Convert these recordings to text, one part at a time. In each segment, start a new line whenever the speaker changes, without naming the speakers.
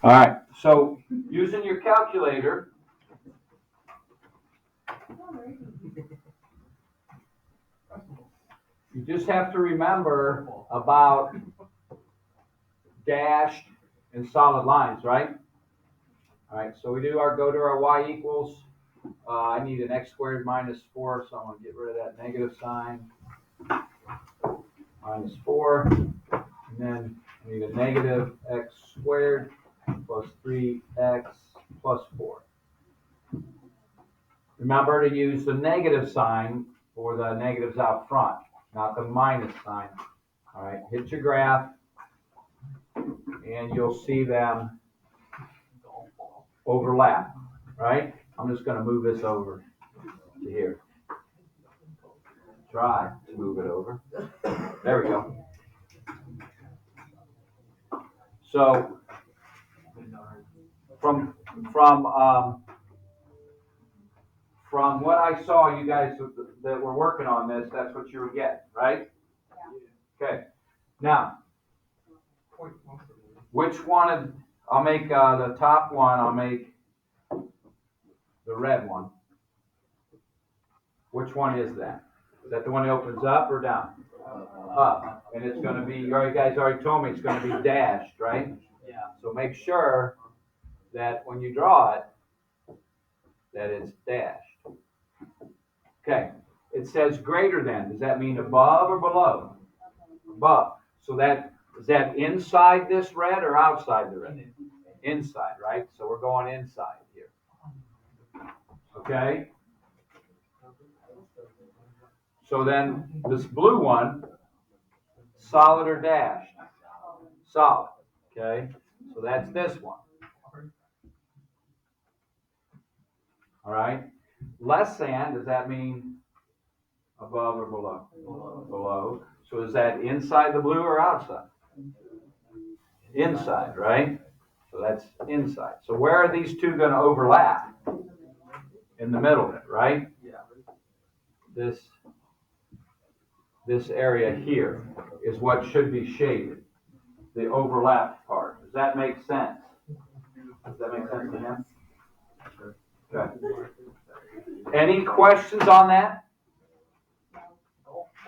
All right, so using your calculator, you just have to remember about dashed and solid lines, right? All right, so we do go to our y equals, I need an x squared minus 4, so I'm going to get rid of that negative sign, minus 4, and then I need a negative x squared plus 3x plus 4. Remember to use the negative sign for the negatives out front, not the minus sign. All right, hit your graph, and you'll see them overlap, right? I'm just going to move this over to here. Try to move it over. There we go. So from what I saw, you guys that were working on this, that's what you were getting, right? Yeah. Okay. Now, which one? I'll make the top one. I'll make the red one. Which one is that? Is that the one that opens up or down? Up. And it's going to be, you guys already told me it's going to be dashed, right? Yeah. So make sure that when you draw it, that it's dashed. Okay. It says greater than. Does that mean above or below? Above. So is that inside this red or outside the red? Inside, right? So we're going inside here. Okay? So then this blue one, solid or dashed? Solid. Okay? So that's this one. All right? Less than, does that mean above or below? Below. So is that inside the blue or outside? Inside, right? So that's inside. So where are these two going to overlap? In the middle of it, right? This area here is what should be shaded. The overlap part. Does that make sense? Does that make sense to him? Okay. Any questions on that?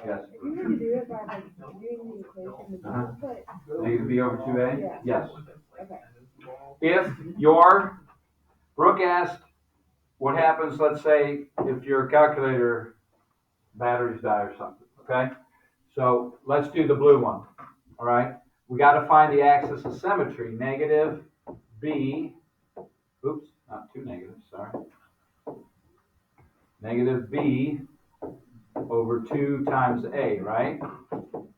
Yes.
If you were to do it by like doing the equation, would you put
Negative b over 2a?
Yeah.
Yes.
okay?
If Brooke asked, what happens, let's say, if your calculator batteries die or something, okay? So let's do the blue one, all right? We got to find the axis of symmetry, negative b, oops, not two negatives, sorry. Negative b over 2 times a, right?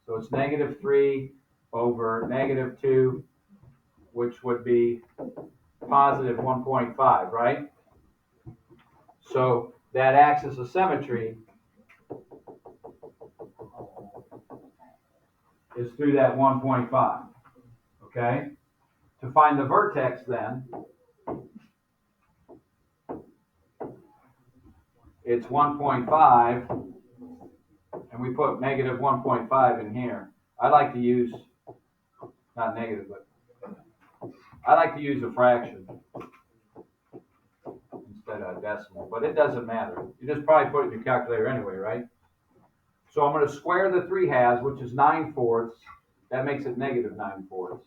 So it's negative 3 over negative 2, which would be positive 1.5, right? So that axis of symmetry is through that 1.5, okay? To find the vertex then, it's 1.5, and we put negative 1.5 in here. I like to use, not negative, but I like to use a fraction instead of a decimal, but it doesn't matter. You just probably put it in your calculator anyway, right? So I'm going to square the 3 halves, which is 9/4. That makes it negative 9/4.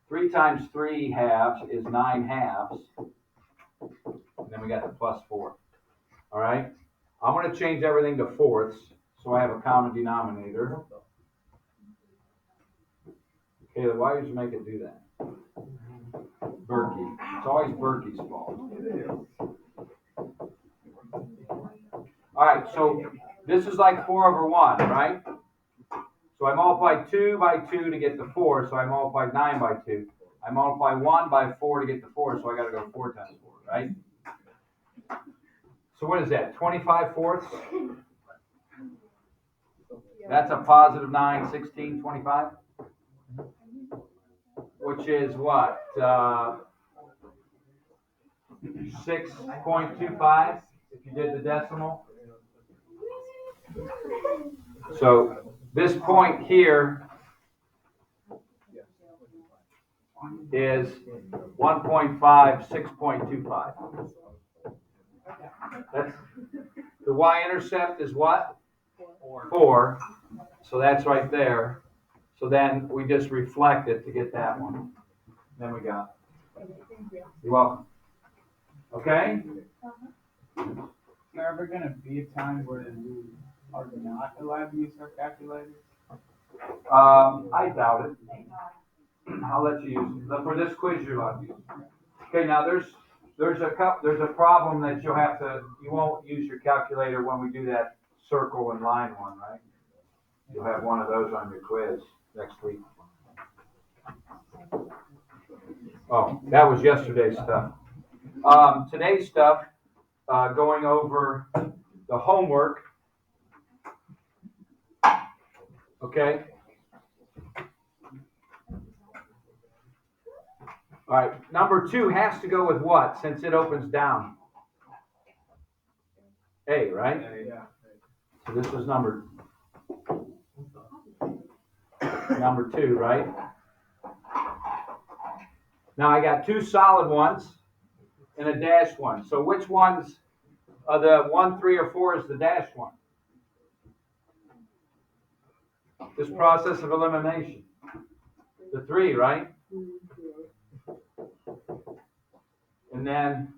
3 times 3 halves is 9 halves. And then we got the plus 4. All right? I'm going to change everything to fourths so I have a common denominator. Caleb, why did you make it do that? Berkey. It's always Berkey's fault. All right, so this is like 4 over 1, right? So I multiplied 2 by 2 to get the 4, so I multiplied 9 by 2. I multiply 1 by 4 to get the 4, so I got to go 4 times 4, right? So what is that, 25/4? That's a positive 9, 16, 25? Which is what? 6.25 if you did the decimal. So this point here is 1.5, 6.25. That's, the y-intercept is what? 4. So that's right there. So then we just reflect it to get that one. Then we got it. You're welcome. Okay?
Is there ever gonna be a time where we are not allowed to use our calculators?
I doubt it. I'll let you use it. For this quiz, you're allowed to use it. Okay, now there's a problem that you won't use your calculator when we do that circle and line one, right? You'll have one of those on your quiz next week. Oh, that was yesterday's stuff. Today's stuff, going over the homework. Okay? All right, number 2 has to go with what, since it opens down? A, right?
Yeah.
So this is number 2, right? Now I got 2 solid ones and a dashed one. So which ones are the 1, 3, or 4 is the dashed one? This process of elimination. The 3, right? And then,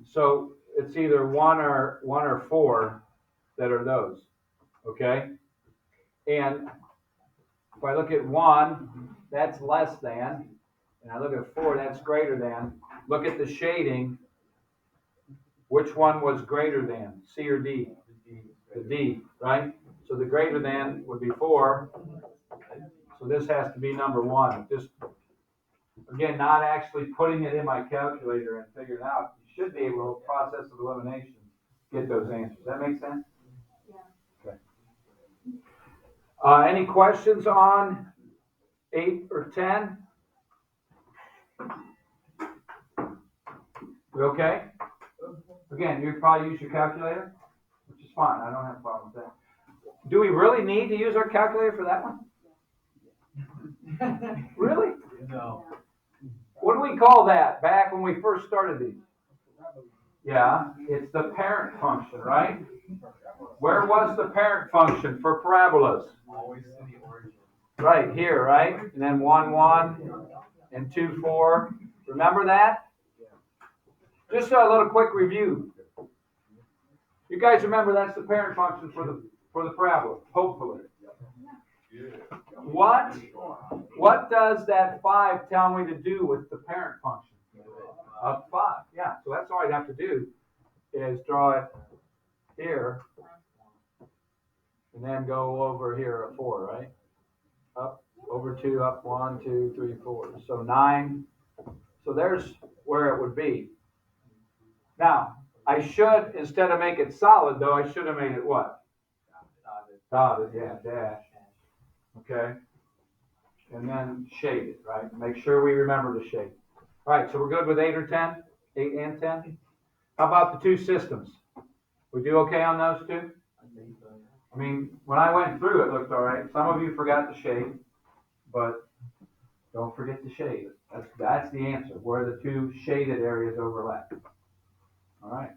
so it's either 1 or 4 that are those, okay? And if I look at 1, that's less than, and I look at 4, that's greater than. Look at the shading. Which one was greater than, C or D? The D, right? So the greater than would be 4. So this has to be number 1. Just, again, not actually putting it in my calculator and figuring it out. You should be able to, process of elimination, get those answers. Does that make sense? Yeah. Okay. Any questions on 8 or 10? We okay? Again, you probably use your calculator, which is fine. I don't have a problem with that. Do we really need to use our calculator for that one? Really?
No.
What do we call that back when we first started these? Yeah, it's the parent function, right? Where was the parent function for parabolas?
Always to the origin.
Right here, right? And then 1, 1, and 2, 4. Remember that? Just a little quick review. You guys remember that's the parent function for the parabola, hopefully. What does that 5 tell me to do with the parent function of 5? Yeah, so that's all I'd have to do is draw it here and then go over here at 4, right? Up, over 2, up 1, 2, 3, 4. So 9. So there's where it would be. Now, I should, instead of make it solid though, I should have made it what? Dotted, yeah, dash. Okay? And then shade it, right? Make sure we remember to shade. All right, so we're good with 8 or 10? 8 and 10? How about the 2 systems? We do okay on those 2? I mean, when I went through it looked all right. Some of you forgot to shade, but don't forget to shade. That's the answer, where the 2 shaded areas overlap. All right.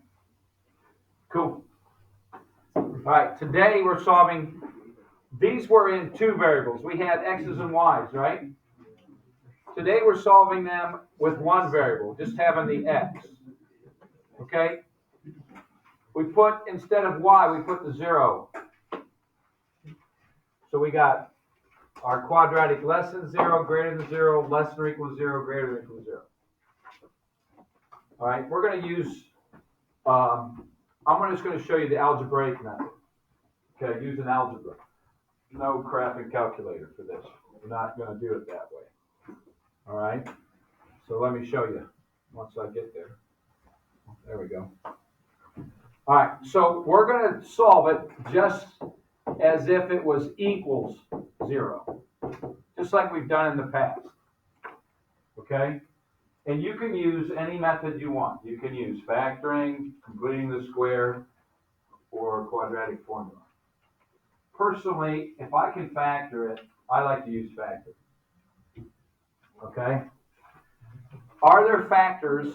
Cool. All right, today we're solving, these were in 2 variables. We had x's and y's, right? Today we're solving them with 1 variable, just having the x. Okay? We put, instead of y, we put the 0. So we got our quadratic less than 0, greater than 0, less than or equal to 0, greater than or equal to 0. All right, we're going to use, I'm just going to show you the algebraic method. Okay, using algebra. No crapping calculator for this. We're not going to do it that way. All right, so let me show you once I get there. There we go. All right, so we're going to solve it just as if it was equals 0, just like we've done in the past. Okay? And you can use any method you want. You can use factoring, completing the square, or quadratic formula. Personally, if I can factor it, I like to use factor. Okay? Are there factors,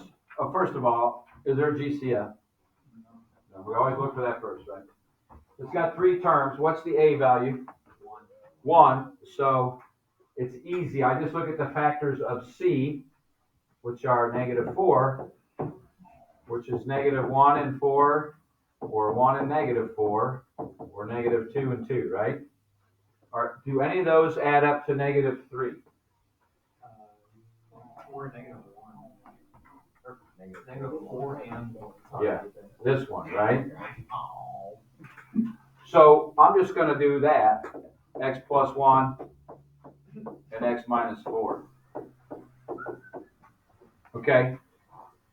first of all, is there GCF? No, we always look for that first, right? It's got three terms. What's the A value? 1. So it's easy. I just look at the factors of C, which are -4, which is -1 and 4, or 1 and -4, or -2 and 2, right? Do any of those add up to -3?
4 and -1. Or -4 and 1.
Yeah, this one, right? So I'm just going to do that, x plus 1 and x minus 4. Okay?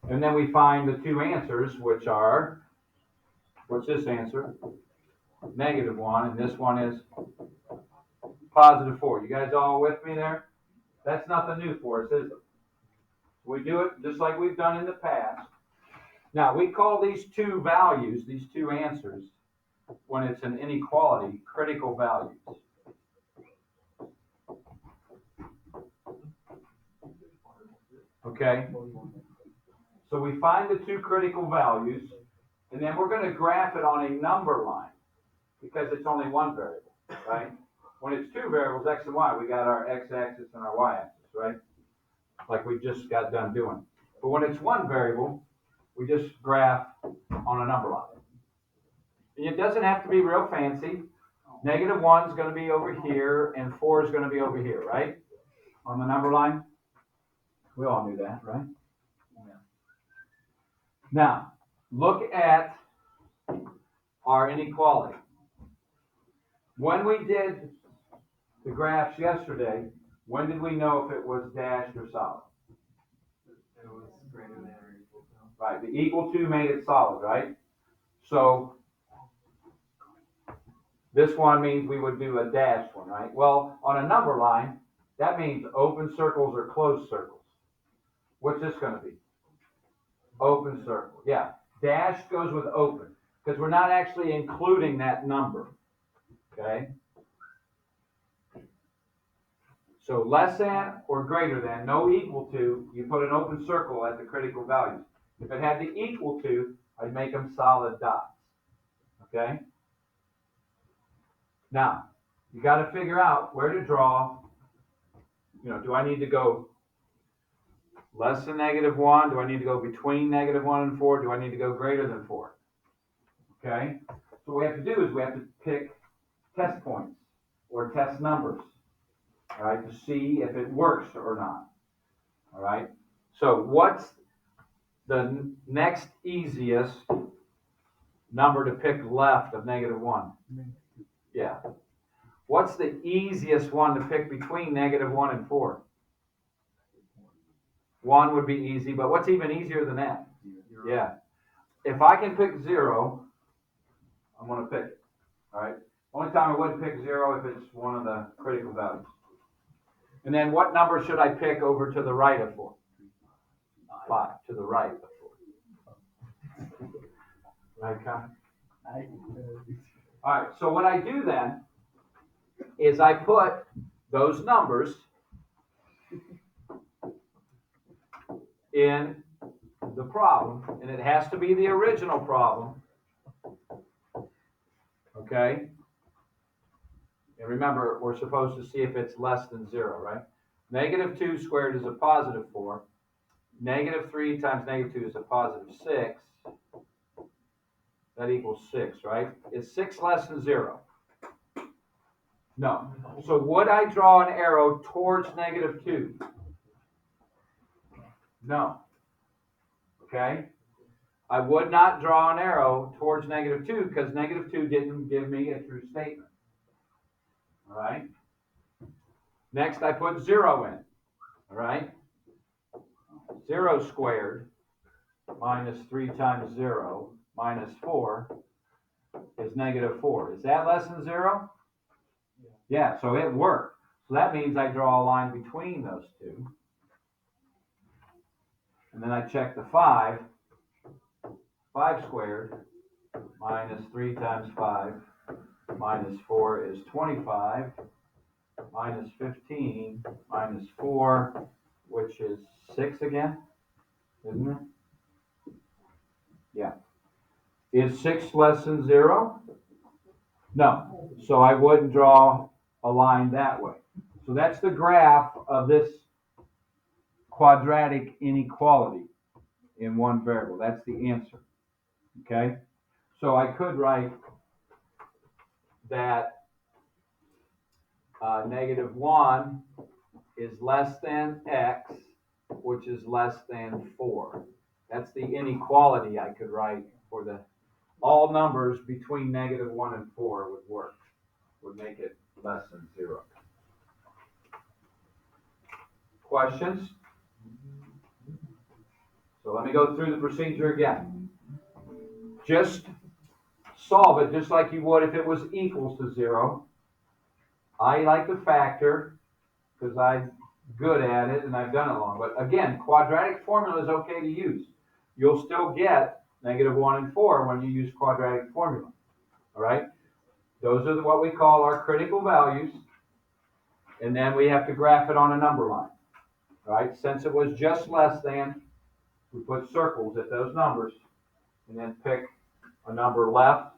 And then we find the two answers, which are, what's this answer? -1, and this one is +4. You guys all with me there? That's nothing new for us, is it? We do it just like we've done in the past. Now, we call these two values, these two answers, when it's an inequality, critical values. Okay? So we find the two critical values, and then we're going to graph it on a number line, because it's only one variable, right? When it's two variables, x and y, we got our x-axis and our y-axis, right? Like we just got done doing. But when it's one variable, we just graph on a number line. And it doesn't have to be real fancy. -1 is going to be over here, and 4 is going to be over here, right? On the number line. We all knew that, right? Yeah. Now, look at our inequality. When we did the graphs yesterday, when did we know if it was dashed or solid?
It was greater than or equal to.
Right, the equal to made it solid, right? So this one means we would do a dashed one, right? Well, on a number line, that means open circles or closed circles. What's this going to be? Open circle, yeah. Dash goes with open, because we're not actually including that number, okay? So less than or greater than, no equal to, you put an open circle at the critical values. If it had the equal to, I'd make them solid dots, okay? Now, you got to figure out where to draw. Do I need to go less than -1? Do I need to go between -1 and 4? Do I need to go greater than 4? Okay? So what we have to do is we have to pick test points or test numbers, all right, to see if it works or not. All right? So what's the next easiest number to pick left of -1? Yeah. What's the easiest one to pick between -1 and 4? 1 would be easy, but what's even easier than that?
0.
Yeah. If I can pick 0, I'm going to pick it. All right? Only time I wouldn't pick 0 if it's one of the critical values. And then what number should I pick over to the right of 4? 5, to the right of 4. Right, Con? All right, so what I do then is I put those numbers in the problem, and it has to be the original problem. Okay? And remember, we're supposed to see if it's less than 0, right? -2 squared is a +4. -3 times -2 is a +6. That equals 6, right? Is 6 less than 0? No. So would I draw an arrow towards -2? No. Okay? I would not draw an arrow towards -2 because -2 didn't give me a true statement. All right? Next, I put 0 in. All right? 0 squared minus 3 times 0 minus 4 is -4. Is that less than 0? Yeah, so it worked. So that means I draw a line between those two. And then I check the 5. 5 squared minus 3 times 5 minus 4 is 25. Minus 15 minus 4 6 again, isn't it? Yeah. Is 6 less than 0? No. So I wouldn't draw a line that way. So that's the graph of this quadratic inequality in one variable. That's the answer. Okay? So I could write that -1 is less than x, which is less than 4. That's the inequality I could write for the all numbers between -1 and 4 would work, would make it less than 0. Questions? So let me go through the procedure again. Just solve it just like you would if it was equals to 0. I like to factor because I'm good at it and I've done it long. But again, quadratic formula is okay to use. You'll still get -1 and 4 when you use quadratic formula. All right? Those are what we call our critical values. And then we have to graph it on a number line. All right? Since it was just less than, we put circles at those numbers and then pick a number left,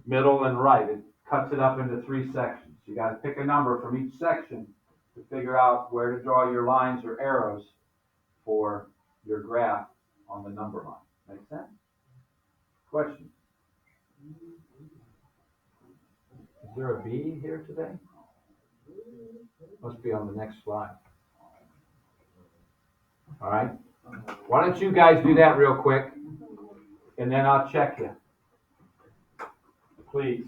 middle, and right. It cuts it up into 3 sections. You got to pick a number from each section to figure out where to draw your lines or arrows for your graph on the number line. Make sense? Question? Is there a B here today? Must be on the next slide. All right. Why don't you guys do that real quick, and then I'll check you. Please.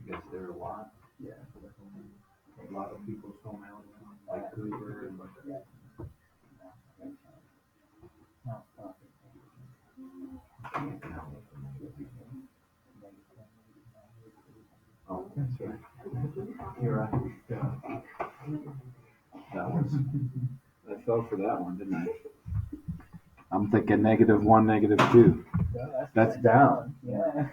Because there are a lot. Yeah. A lot of people from out, like Cooper and oh, that's right. You're right. That was, I fell for that one, didn't I? I'm thinking -1, -2. That's down.
Yeah.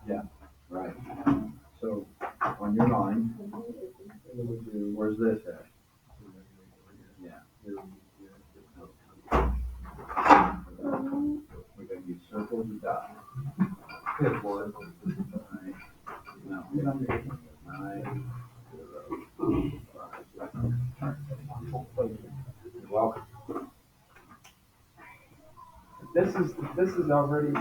Yeah, right. So on your line, where's this at? Yeah. We're gonna use circles and dots. Good one. No. 9, 0, 5. You're welcome.
This is already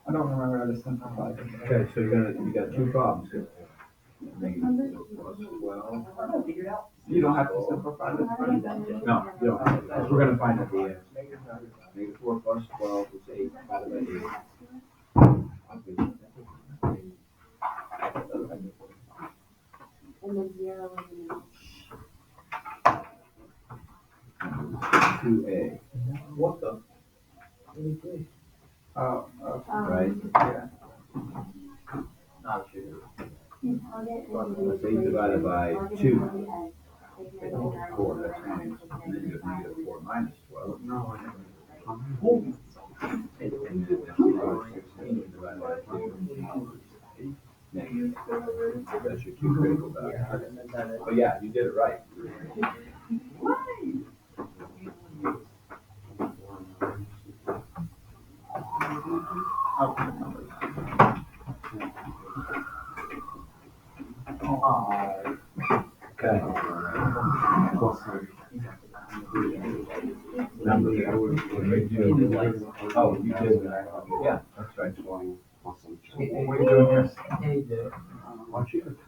I don't remember how to simplify this.
Okay, so you got 2 problems here. -12.
You don't have to simplify this, right?
No, you don't. Because we're gonna find out the answer. -4 plus 12 is 8 divided by 8.
And then 0 in the middle.
2a.
What the?
Oh, okay.
Right.
Yeah.
Not sure.
That's 8 divided by 2. 4, that's minus. And then you have -4 minus 12. No, I haven't. And then that's 16. two critical values. But yeah, you did it right. Okay. Number, oh, you did. Yeah, that's right. What are you doing here?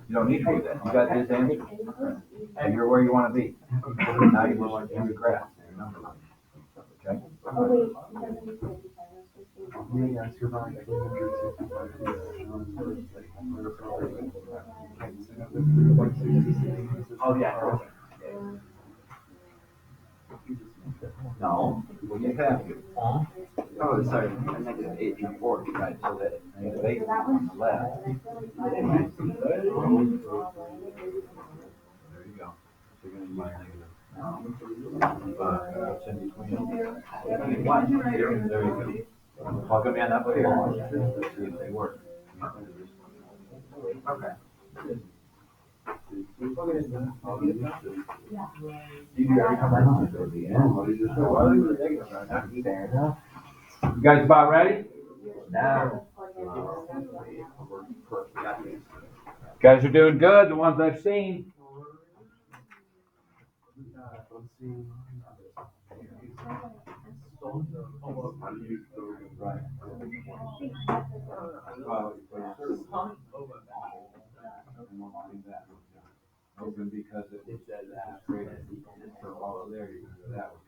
You don't need to do that. You got his answer. And you're where you want to be. Now you want to do the graph. Okay?
Oh, wait, 755.
Oh, yeah. No, well, you have to. Oh, sorry, negative 8 right, so that negative 8 is on the left. There you go. So you're gonna use negative. What's in between? One. There you go. Plug them in up here. Let's see if they work. Okay. You guys about ready?
No.
Guys are doing good, the ones I've seen. Right. Open because it said that. So all there, you can go that way.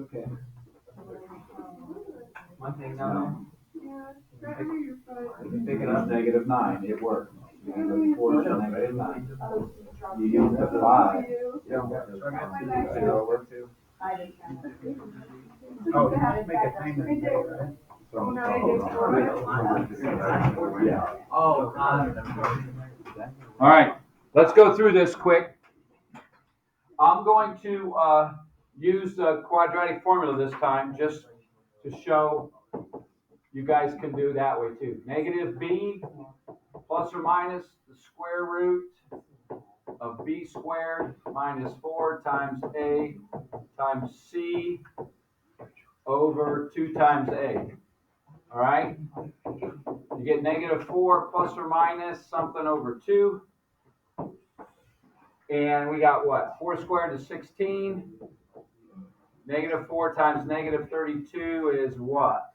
Okay.
One thing now.
You can pick it up -9, it works. You can go forward to -9. You use the 5.
Zero work too. Oh, you have to make a payment today, right?
Yeah.
Oh,
All right, let's go through this quick. I'm going to use the quadratic formula this time just to show you guys can do that way too. Negative b plus or minus the square root of b squared minus 4 times a times c over 2 times a. All right? You get -4 plus or minus something over 2. And we got what? 4 squared is 16. -4 times -32 is what?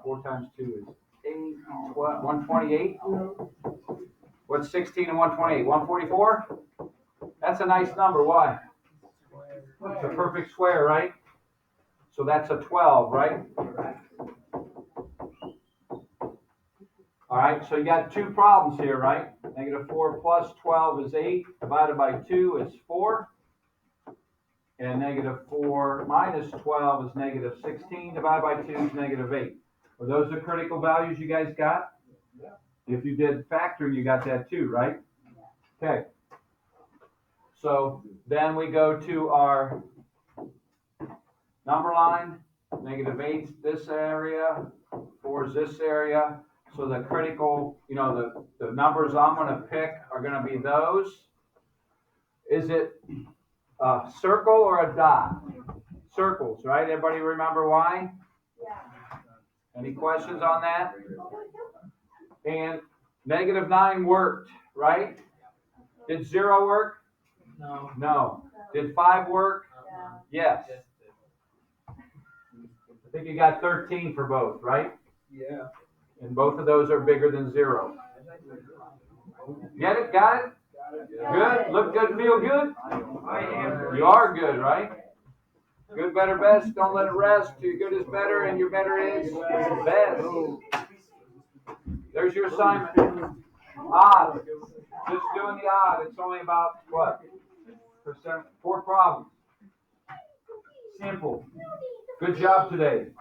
4 times 2 is 8, 12, 128. What's 16 and 128? 144? That's a nice number. Why? It's a perfect square, right? So that's a 12, right? All right, so you got two problems here, right? -4 plus 12 is 8, divided by 2 is 4. And -4 minus 12 is -16, divided by 2 is -8. Are those the critical values you guys got? If you did factoring, you got that too, right? Okay. So then we go to our number line. -8's this area, 4 is this area. So the critical, the numbers I'm going to pick are going to be those. Is it a circle or a dot? Circles, right? Everybody remember why?
Yeah.
Any questions on that? And -9 worked, right? Did 0 work?
No.
No. Did 5 work?
Yeah.
Yes. I think you got 13 for both, right?
Yeah.
And both of those are bigger than 0. Get it? Got it? Good? Look good, feel good? You are good, right? Good, better, best. Don't let it rest. Your good is better and your better is best. There's your assignment. Odd. Just doing the odd. It's only about, what? Percent. 4 problems. Simple. Good job today.